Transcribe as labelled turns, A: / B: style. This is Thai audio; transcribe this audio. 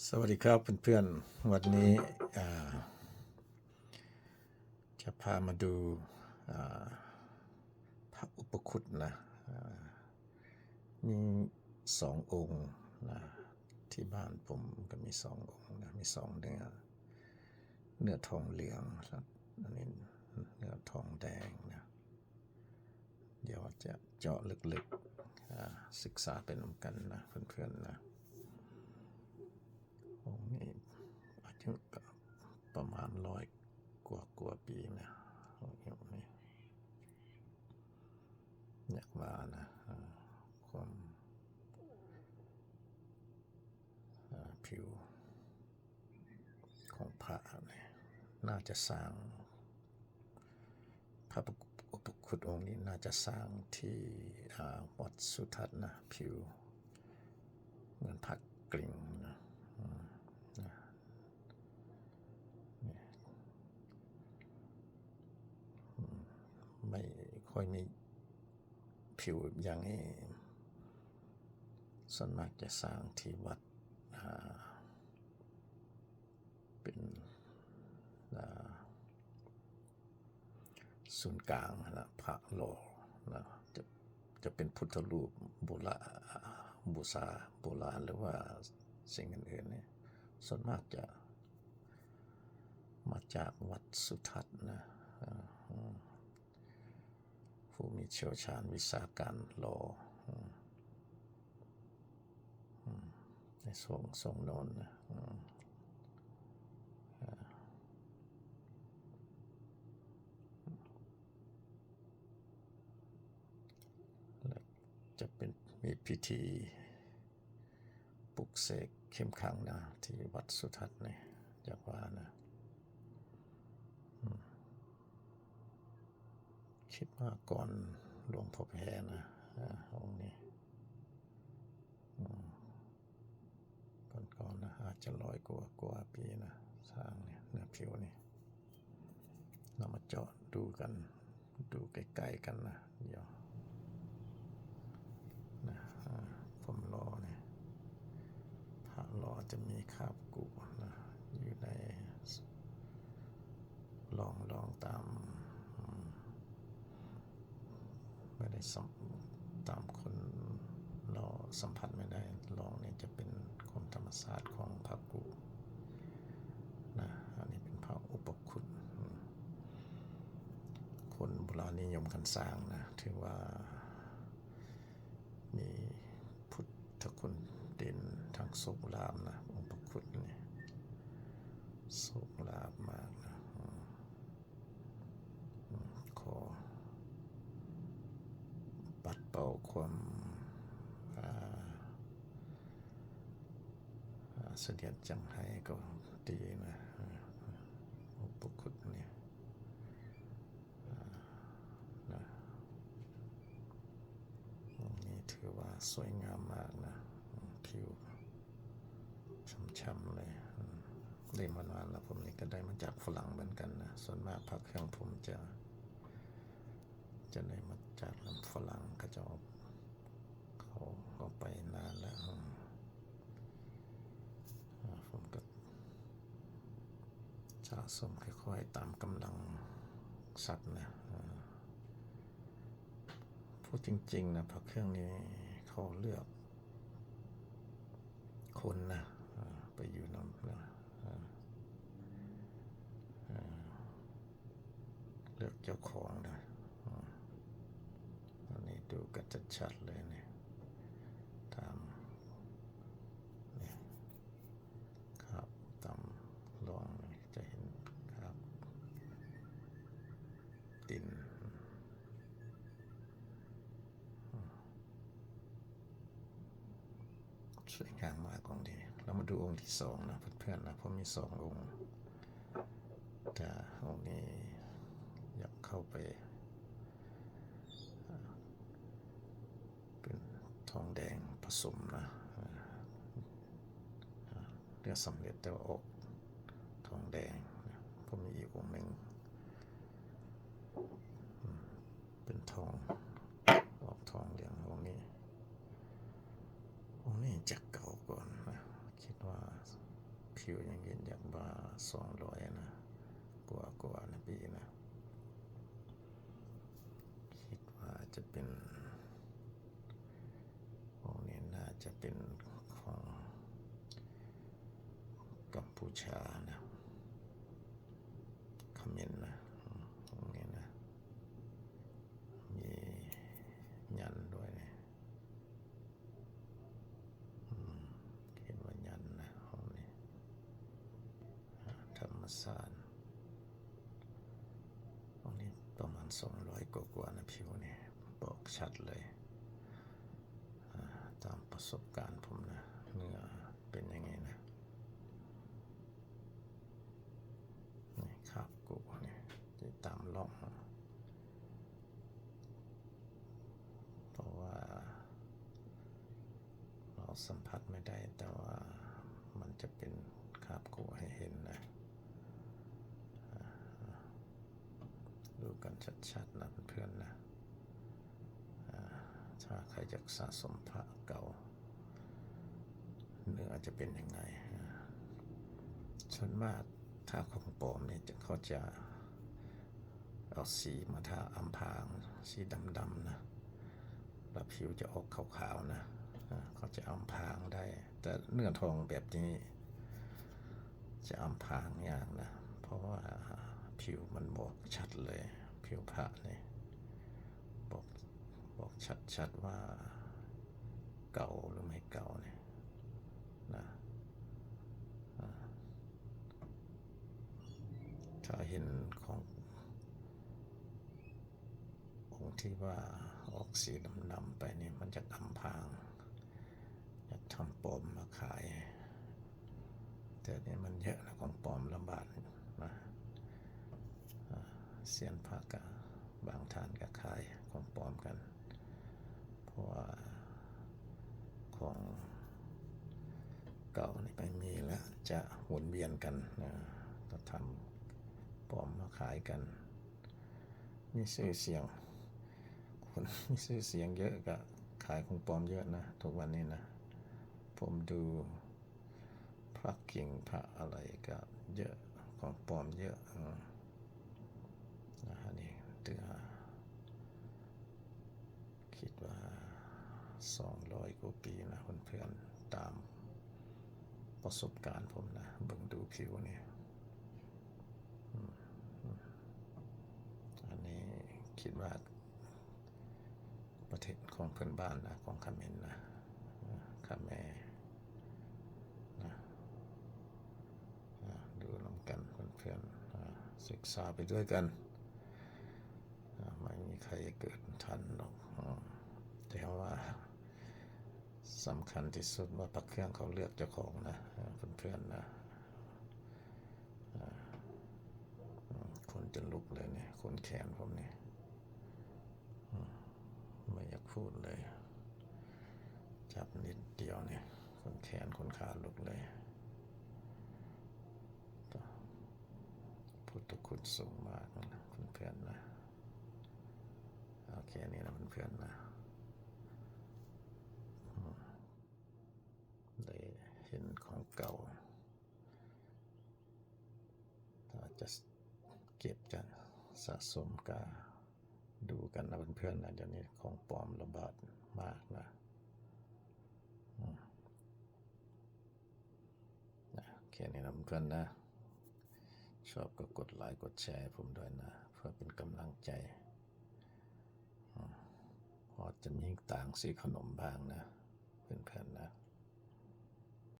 A: สวัสดีครับเพื่อนๆวันนี้จะพามาดูพระอุปคุตนะมี2 องค์นะที่บ้านผมก็มี2 องค์นะมีเนื้อทองเหลืองครับอันนี้เนื้อทองแดงนะเดี๋ยวจะเจาะลึกๆศึกษาเป็นกันนะเพื่อนๆนะองค์นี้อายุประมาณ100 กว่าปีนะองค์นี้อยากว่านะความผิวของพระเนี่ยน่าจะสร้างพระอุปคุตองค์นี้น่าจะสร้างที่วัดสุทัศน์นะผิวเหมือนพระกลิ่งนะไม่ค่อยมีผิวอย่างนี้ส่วนมากจะสร้างที่วัดเป็นศูนย์กลางนะพระหล่อนะจะเป็นพุทธรูปโบราณบูชาโบราณหรือว่าสิ่งอื่นๆเนี่ยส่วนมากจะมาจากวัดสุทัศน์นะผู้มีเชี่ยวชาญวิชาการหล่อในทรงโน้นนะจะเป็นมีพิธีปลุกเสกเข้มขังนะที่วัดสุทัศน์เนี่ยจากว่านะคิดว่าก่อนหลวงพ่อแพรนะองค์นี้ก่อนนะอาจจะ100 กว่าปีนะสร้างเนี่ยเนื้อผิวนี่เรามาเจาะดูกันดูใกล้ๆกันนะเดี๋ยวนะผมรอเนี่ยพระรอจะมีคาบกุนะอยู่ในลองตามไม่ได้ตามคนเราสัมผัสไม่ได้ลองเนี่ยจะเป็นคนธรรมศาสตร์ของพระกุนะอันนี้เป็นพระอุปคุตคนโบราณนิยมกันสร้างนะถือว่ามีพุทธคุณเด่นทางโชคลาภนะอุปคุตนี่โชคลาภมากนะขอปัดเป่าความเสด็จจังไห้ก็ดีนะอุปคุตนี่นี่ถือว่าสวยงามมากนะผิวช้ำๆเลยได้มานานแล้วผมนี่ก็ได้มาจากฝรั่งเหมือนกันนะส่วนมากพระเครื่องผมจะได้มาจากลำฝรั่งก็จะเขาไปนานแล้วผมก็สะสมค่อยๆตามกำลังสัตว์นะพูดจริงๆนะพระเครื่องนี้เขาเลือกคนนะไปอยู่น้ำนะเลือกเจ้าของนะอันนี้ดูกันชัดๆเลยเนี่ยตามเนี่ยครับตามลองจะเห็นครับดินสวยงามมากองค์นี้เรามาดูองค์ที่2นะเพื่อนๆนะผมมี2 องค์แต่องค์นี้อยากเข้าไปเป็นทองแดงผสมนะเนื้อสำเร็จแต่ว่าออกทองแดงผมมีอีกองค์หนึ่งเป็นทองออกทองเหลืององค์นี้จะเก่าก่อนนะคิดว่า ผิวยังเห็นอยากว่า200นะกว่านะปีนะคิดว่าจะเป็นพวกนี้น่าจะเป็นของกัมพูชานะเขมรนะตรงนี้นะมียันด้วยนะคิดว่ายันนะห้องนี้ธรรมศาสตร์ห้องนี้ประมาณ200กว่านะผิวนี่บอกชัดเลยตามประสบการณ์ผมนะเนื้อเป็นยังไงนะนี่ครับกูนี่ที่ตามล่องเพราะว่าเราสัมผัสไม่ได้แต่ว่ามันจะเป็นคาบกูให้เห็นนะดูกันชัดๆนะเพื่อนๆนะถ้าใครจะสะสมพระเก่าเนื้อจะเป็นยังไงส่วนมากถ้าของปลอมเนี่ยเขาจะเอาสีมาทาอำพรางสีดำๆนะแล้วผิวจะออกขาวๆนะเขาจะอำพรางได้แต่เนื้อทองแบบนี้จะอำพรางยากนะเพราะว่าผิวมันบอกชัดเลยผิวพระเนี่ยบอกชัดว่าเก่าหรือไม่เก่าเนี่ยนะถ้าเห็นขององค์ที่ว่าออกสีดำๆไปนี่มันจะอำพรางจะทำปลอมมาขายแต่นี่มันเยอะนะของปลอมระบาดนะเซียนพระกะบางท่านก็ขายของปลอมกันเพราะว่าของเก่านี่ไม่มีแล้วจะหมุนเวียนกันก็ทำปลอมมาขายกันมีชื่อเสียงคนมีชื่อเสียงเยอะก็ขายของปลอมเยอะนะทุกวันนี้นะผมดูพระกิ่งพระอะไรก็เยอะของปลอมเยอะนะนี่ถือคิดว่า200กว่าปีนะเพื่อนๆตามประสบการณ์ผมนะเบิ่งดูผิวนี่อันนี้คิดว่าประเทศของเพื่อนบ้านนะของเขมรนะเขมรนะดูนำกันเพื่อนๆศึกษาไปด้วยกันไม่มีใครเกิดทันหรอกแต่ว่าสำคัญที่สุดว่าพระเครื่องเขาเลือกเจ้าของนะเพื่อนๆนะคนจะลุกเลยเนี่ยคนแขนผมเนี่ยไม่อยากพูดเลยจับนิดเดียวเนี่ยคนแขนคนขาลุกเลยพุทธคุณสูงมากนะเพื่อนๆนะโอเคนี่นะเพื่อนๆนะได้เห็นของเก่าถ้าจะเก็บจะสะสมก็ดูกันนะเพื่อนๆนะเดี๋ยวนี้ของปลอมระบาดมากนะแค่นี้นะเพื่อนๆนะชอบก็กดไลค์กดแชร์ผมด้วยนะเพื่อเป็นกำลังใจพอจะมีต่างซื้อขนมบ้างนะเพื่อนๆนะ